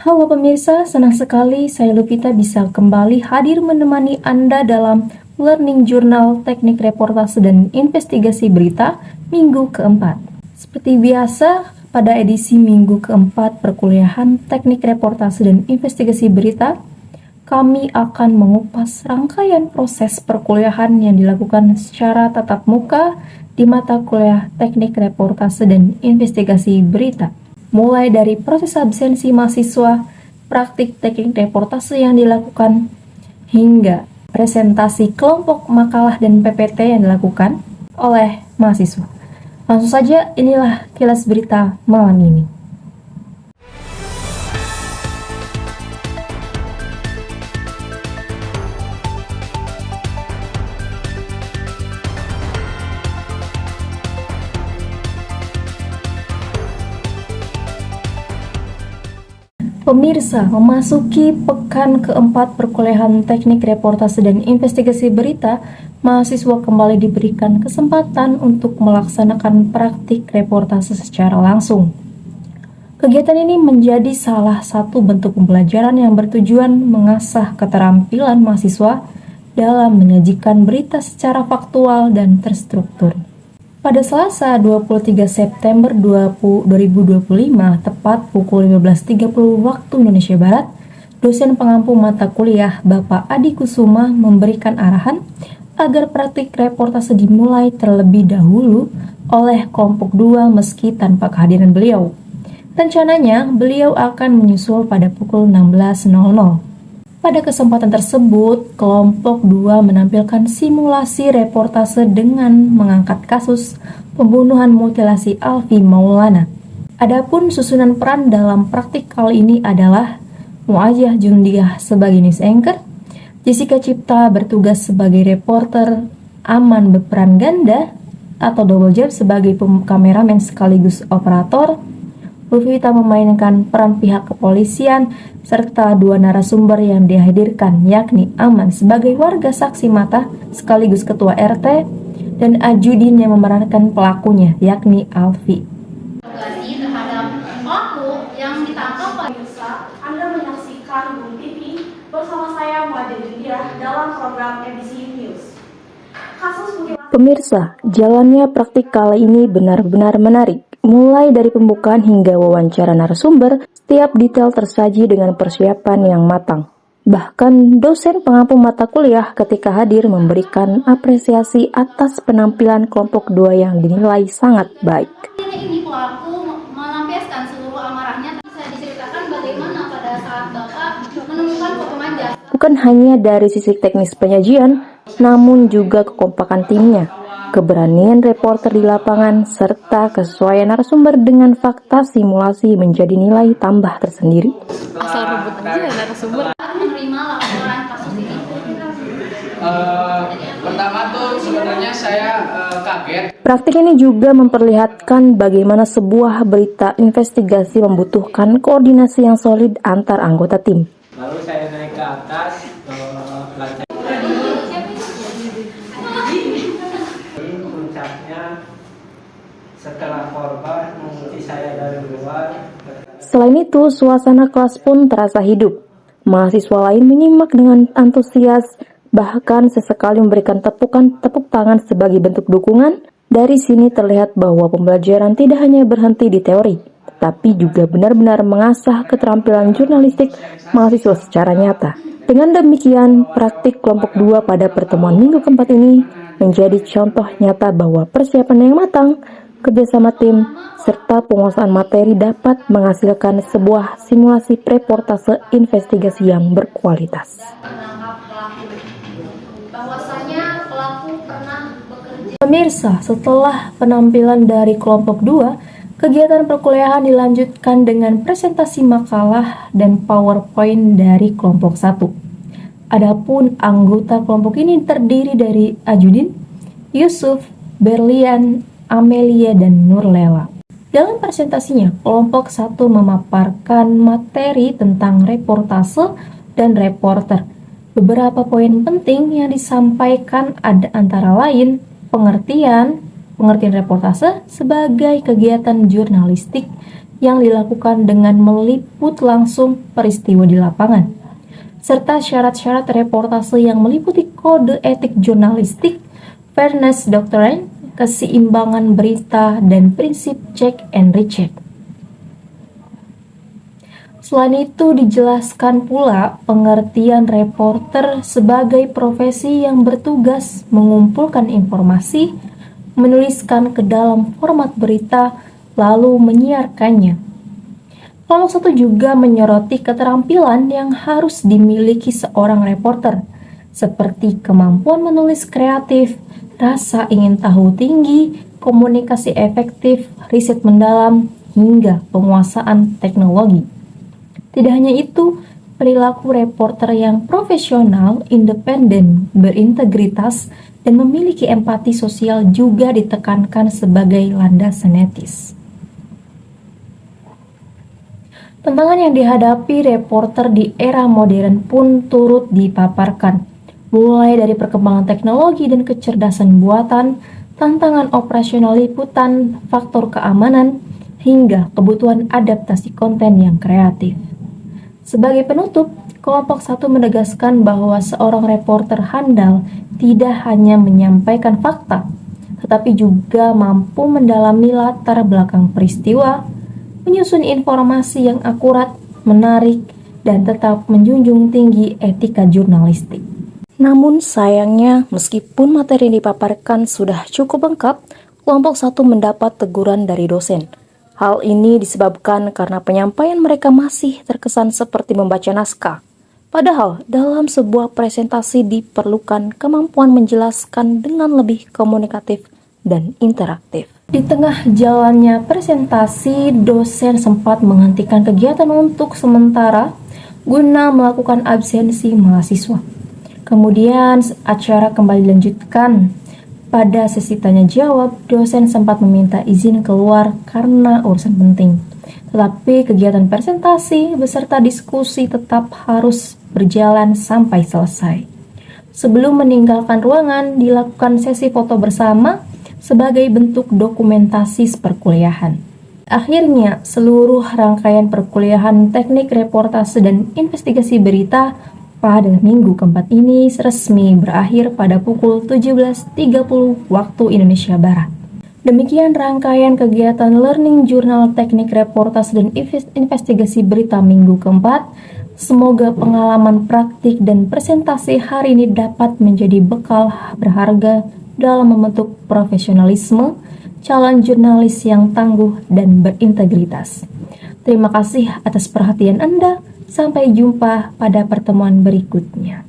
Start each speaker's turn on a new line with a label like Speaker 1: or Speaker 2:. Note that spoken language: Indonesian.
Speaker 1: Halo pemirsa, senang sekali saya Lupita bisa kembali hadir menemani Anda dalam Learning Journal Teknik Reportase dan Investigasi Berita minggu keempat. Seperti biasa, pada edisi minggu keempat perkuliahan Teknik Reportase dan Investigasi Berita, kami akan mengupas rangkaian proses perkuliahan yang dilakukan secara tatap muka di mata kuliah Teknik Reportase dan Investigasi Berita. Mulai dari proses absensi mahasiswa, praktik teknik reportase yang dilakukan, hingga presentasi kelompok makalah dan PPT yang dilakukan oleh mahasiswa. Langsung saja, inilah kilas berita malam ini. Pemirsa, memasuki pekan keempat perkuliahan Teknik Reportase dan Investigasi Berita, mahasiswa kembali diberikan kesempatan untuk melaksanakan praktik reportase secara langsung. Kegiatan ini menjadi salah satu bentuk pembelajaran yang bertujuan mengasah keterampilan mahasiswa dalam menyajikan berita secara faktual dan terstruktur. Pada Selasa 23 September 2025, tepat pukul 15.30 waktu Indonesia Barat, dosen pengampu mata kuliah Bapak Adi Kusuma memberikan arahan agar praktik reportase dimulai terlebih dahulu oleh kelompok 2 meski tanpa kehadiran beliau. Rencananya, beliau akan menyusul pada pukul 16.00. Pada kesempatan tersebut, kelompok 2 menampilkan simulasi reportase dengan mengangkat kasus pembunuhan mutilasi Alfi Maulana. Adapun susunan peran dalam praktik kali ini adalah Muajah Jundiah sebagai news anchor, Jessica Cipta bertugas sebagai reporter, Aman berperan ganda atau double job sebagai kameramen sekaligus operator, Luvita memainkan peran pihak kepolisian, serta 2 narasumber yang dihadirkan, yakni Aman sebagai warga saksi mata sekaligus ketua RT, dan Ajudin yang memerankan pelakunya, yakni Alfi.
Speaker 2: Terhadap pelaku yang ditangkap pemirsa, Anda menyaksikan Bung TV bersama saya Muajah Jundiah dalam program edisi News.
Speaker 1: Pemirsa, jalannya praktik kali ini benar-benar menarik. Mulai dari pembukaan hingga wawancara narasumber, setiap detail tersaji dengan persiapan yang matang. Bahkan dosen pengampu mata kuliah ketika hadir memberikan apresiasi atas penampilan kelompok 2 yang dinilai sangat baik.
Speaker 2: Ini pelaku melampiaskan seluruh amarahnya. Saya diceritakan bagaimana pada saat Bapak menemukan foto manja.
Speaker 1: Bukan hanya dari sisi teknis penyajian, namun juga kekompakan timnya, keberanian reporter di lapangan, serta kesesuaian narasumber dengan fakta simulasi menjadi nilai tambah tersendiri.
Speaker 3: Asal rebut aja narasumber.
Speaker 2: Menerima laporan kasus ini.
Speaker 4: Pertama tuh sebenarnya saya kaget.
Speaker 1: Praktik ini juga memperlihatkan bagaimana sebuah berita investigasi membutuhkan koordinasi yang solid antar anggota tim.
Speaker 4: Lalu saya naik ke atas, lantai. Puncaknya setelah korban mengunci saya dari luar.
Speaker 1: Selain itu, suasana kelas pun terasa hidup. Mahasiswa lain menyimak dengan antusias, bahkan sesekali memberikan tepuk tangan sebagai bentuk dukungan. Dari sini terlihat bahwa pembelajaran tidak hanya berhenti di teori, tapi juga benar-benar mengasah keterampilan jurnalistik mahasiswa secara nyata. Dengan demikian, praktik kelompok 2 pada pertemuan minggu keempat ini menjadi contoh nyata bahwa persiapan yang matang, kerjasama tim, serta penguasaan materi dapat menghasilkan sebuah simulasi reportase investigasi yang berkualitas.
Speaker 2: Bahwasanya pelaku pernah bekerja.
Speaker 1: Pemirsa, setelah penampilan dari kelompok 2, kegiatan perkuliahan dilanjutkan dengan presentasi makalah dan PowerPoint dari kelompok 1. Adapun anggota kelompok ini terdiri dari Ajudin, Yusuf, Berlian, Amelia, dan Nurlela. Dalam presentasinya, kelompok 1 memaparkan materi tentang reportase dan reporter. Beberapa poin penting yang disampaikan ada antara lain pengertian reportase sebagai kegiatan jurnalistik yang dilakukan dengan meliput langsung peristiwa di lapangan, serta syarat-syarat reportase yang meliputi kode etik jurnalistik, fairness doctrine, keseimbangan berita, dan prinsip check and recheck. Selain itu, dijelaskan pula pengertian reporter sebagai profesi yang bertugas mengumpulkan informasi, menuliskan ke dalam format berita, lalu menyiarkannya. Kelompok 1 juga menyoroti keterampilan yang harus dimiliki seorang reporter, seperti kemampuan menulis kreatif, rasa ingin tahu tinggi, komunikasi efektif, riset mendalam, hingga penguasaan teknologi. Tidak hanya itu, perilaku reporter yang profesional, independen, berintegritas, dan memiliki empati sosial juga ditekankan sebagai landasan etis. Tantangan yang dihadapi reporter di era modern pun turut dipaparkan, mulai dari perkembangan teknologi dan kecerdasan buatan, tantangan operasional liputan, faktor keamanan, hingga kebutuhan adaptasi konten yang kreatif. Sebagai penutup, kelompok 1 menegaskan bahwa seorang reporter handal tidak hanya menyampaikan fakta, tetapi juga mampu mendalami latar belakang peristiwa, menyusun informasi yang akurat, menarik, dan tetap menjunjung tinggi etika jurnalistik. Namun sayangnya, meskipun materi yang dipaparkan sudah cukup lengkap, kelompok 1 mendapat teguran dari dosen. Hal ini disebabkan karena penyampaian mereka masih terkesan seperti membaca naskah. Padahal dalam sebuah presentasi diperlukan kemampuan menjelaskan dengan lebih komunikatif dan interaktif. Di tengah jalannya presentasi, dosen sempat menghentikan kegiatan untuk sementara guna melakukan absensi mahasiswa. Kemudian acara kembali dilanjutkan. Pada sesi tanya jawab, dosen sempat meminta izin keluar karena urusan penting. Tetapi kegiatan presentasi beserta diskusi tetap harus berjalan sampai selesai. Sebelum meninggalkan ruangan, dilakukan sesi foto bersama sebagai bentuk dokumentasi perkuliahan. Akhirnya, seluruh rangkaian perkuliahan teknik reportase dan investigasi berita pada minggu keempat ini resmi berakhir pada pukul 17.30 waktu Indonesia Barat. Demikian rangkaian kegiatan Learning Jurnal Teknik Reportase dan Investigasi Berita minggu keempat. Semoga pengalaman praktik dan presentasi hari ini dapat menjadi bekal berharga dalam membentuk profesionalisme calon jurnalis yang tangguh dan berintegritas. Terima kasih atas perhatian Anda. Sampai jumpa pada pertemuan berikutnya.